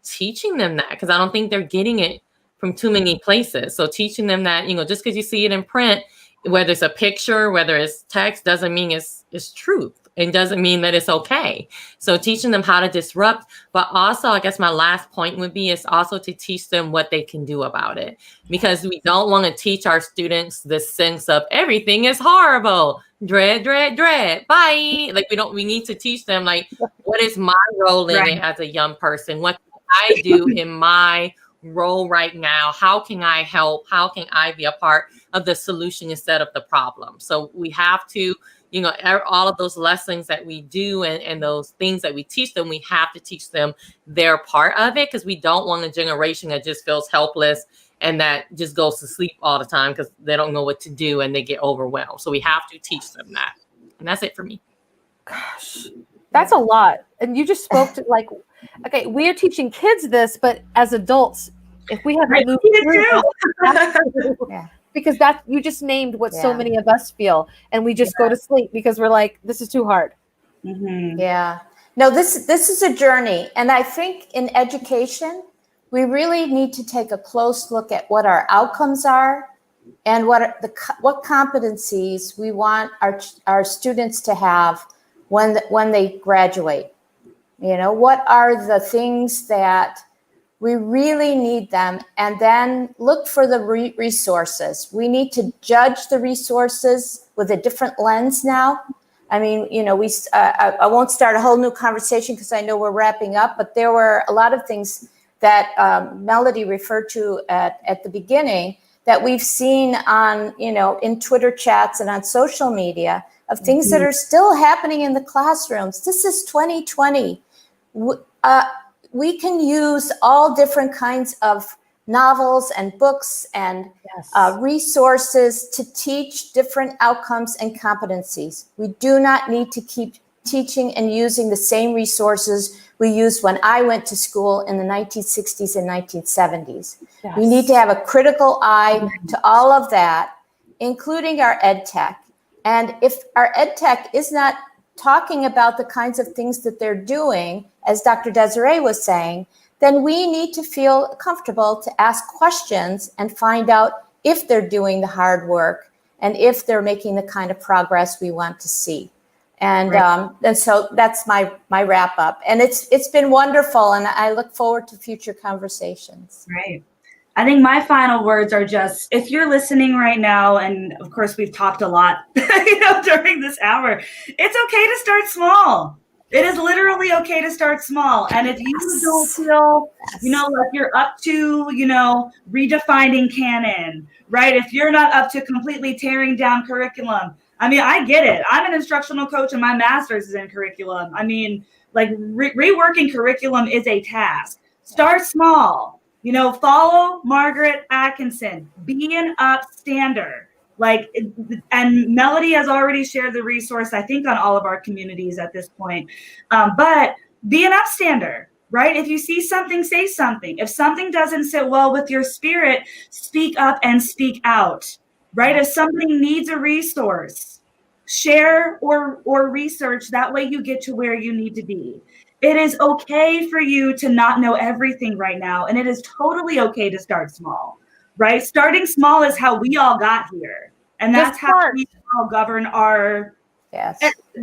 teaching them that, because I don't think they're getting it from too many places. So teaching them that, just because you see it in print, whether it's a picture, whether it's text, doesn't mean it's truth. It doesn't mean that it's okay. So teaching them how to disrupt, but also, I guess my last point would be is also to teach them what they can do about it. Because we don't want to teach our students this sense of everything is horrible, dread, dread, dread, bye. Like we need to teach them, like, what is my role in it as a young person? What can I do in my role right now? How can I help? How can I be a part of the solution instead of the problem? So we have to, all of those lessons that we do and those things that we teach them, we have to teach them their part of it, because we don't want a generation that just feels helpless and that just goes to sleep all the time because they don't know what to do and they get overwhelmed. So we have to teach them that. And that's it for me. Gosh, that's a lot. And you just spoke to, like, okay, we are teaching kids this, but as adults, if we haven't moved through because that you just named what so many of us feel, and we just go to sleep because we're like, this is too hard. Yeah. No, this is a journey. And I think in education, we really need to take a close look at what our outcomes are and what competencies we want our students to have when they graduate. What are the things that we really need them, and then look for the resources. We need to judge the resources with a different lens now. I mean, you know, I won't start a whole new conversation because I know we're wrapping up, but there were a lot of things that Melody referred to at the beginning that we've seen on, you know, in Twitter chats and on social media of things that are still happening in the classrooms. This is 2020. We can use all different kinds of novels and books and resources to teach different outcomes and competencies. We do not need to keep teaching and using the same resources we used when I went to school in the 1960s and 1970s. Yes. We need to have a critical eye to all of that, including our EdTech. And if our EdTech is not talking about the kinds of things that they're doing, as Dr. Desiree was saying, then we need to feel comfortable to ask questions and find out if they're doing the hard work and if they're making the kind of progress we want to see. And and so that's my wrap up. And it's been wonderful, and I look forward to future conversations. Right. I think my final words are just, if you're listening right now, and of course we've talked a lot, you know, during this hour, it's okay to start small. It is literally okay to start small. And if you don't feel, you know, like you're up to, you know, redefining canon, right? If you're not up to completely tearing down curriculum, I mean, I get it. I'm an instructional coach and my master's is in curriculum. I mean, like reworking curriculum is a task. Start small, you know, follow Margaret Atkinson, be an upstander. Like, and Melody has already shared the resource, I think, on all of our communities at this point. But be an upstander, right? If you see something, say something. If something doesn't sit well with your spirit, speak up and speak out, right? If somebody needs a resource, share or research. That way you get to where you need to be. It is okay for you to not know everything right now. And it is totally okay to start small, right? Starting small is how we all got here. And that's how we all govern our,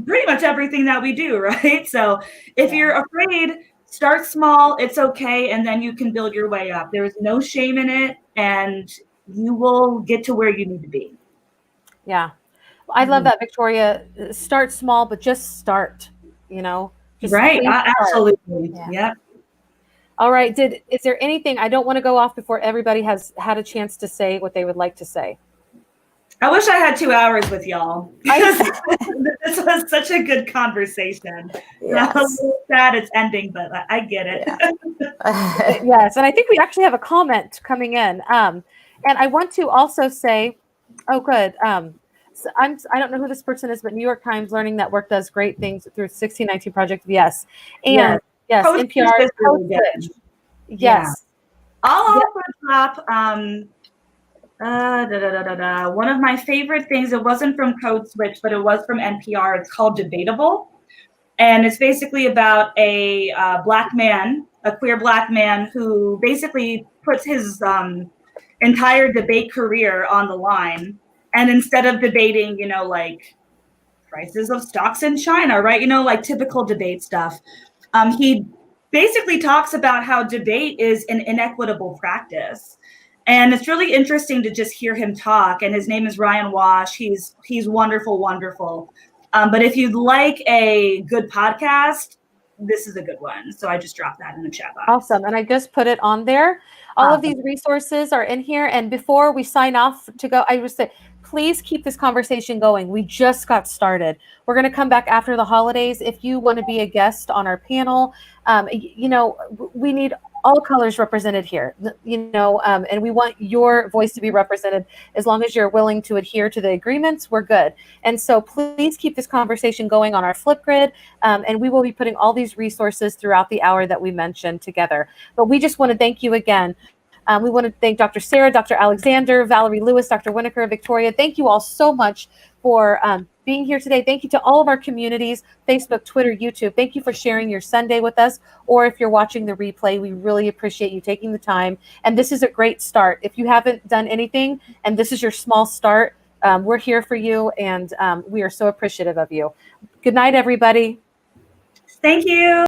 pretty much everything that we do, right? So if you're afraid, start small, it's okay. And then you can build your way up. There is no shame in it. And you will get to where you need to be. Yeah. I love that, Victoria. Start small, but just start, you know. Just absolutely. Yeah. All right. Is there anything, I don't want to go off before everybody has had a chance to say what they would like to say. I wish I had 2 hours with y'all. This was such a good conversation. Yes. I'm a little sad it's ending, but I get it. Yeah. Yes. And I think we actually have a comment coming in. And I want to also say, oh, good. So I don't know who this person is, but New York Times Learning Network does great things through 1619 Project. Yes. And yes, NPR is really good. Yes. Yeah. I'll also drop one of my favorite things. It wasn't from Code Switch, but it was from NPR. It's called Debatable. And it's basically about a black man, a queer black man who basically puts his entire debate career on the line. And instead of debating, you know, like prices of stocks in China, right? You know, like typical debate stuff. He basically talks about how debate is an inequitable practice. And it's really interesting to just hear him talk. And his name is Ryan Wash. He's wonderful, wonderful. But if you'd like a good podcast, this is a good one. So I just dropped that in the chat box. Awesome. And I just put it on there. All of these resources are in here. And before we sign off to go, I would say, please keep this conversation going. We just got started. We're going to come back after the holidays. If you want to be a guest on our panel, you know, we need all colors represented here, you know, and we want your voice to be represented. As long as you're willing to adhere to the agreements, we're good. And so please keep this conversation going on our Flipgrid, and we will be putting all these resources throughout the hour that we mentioned together. But we just want to thank you again. We want to thank Dr. Sarah, Dr. Alexander, Valerie Lewis, Dr. Winokur, Victoria. Thank you all so much for being here today. Thank you to all of our communities, Facebook, Twitter, YouTube. Thank you for sharing your Sunday with us. Or if you're watching the replay, we really appreciate you taking the time. And this is a great start. If you haven't done anything and this is your small start, we're here for you. And we are so appreciative of you. Good night, everybody. Thank you.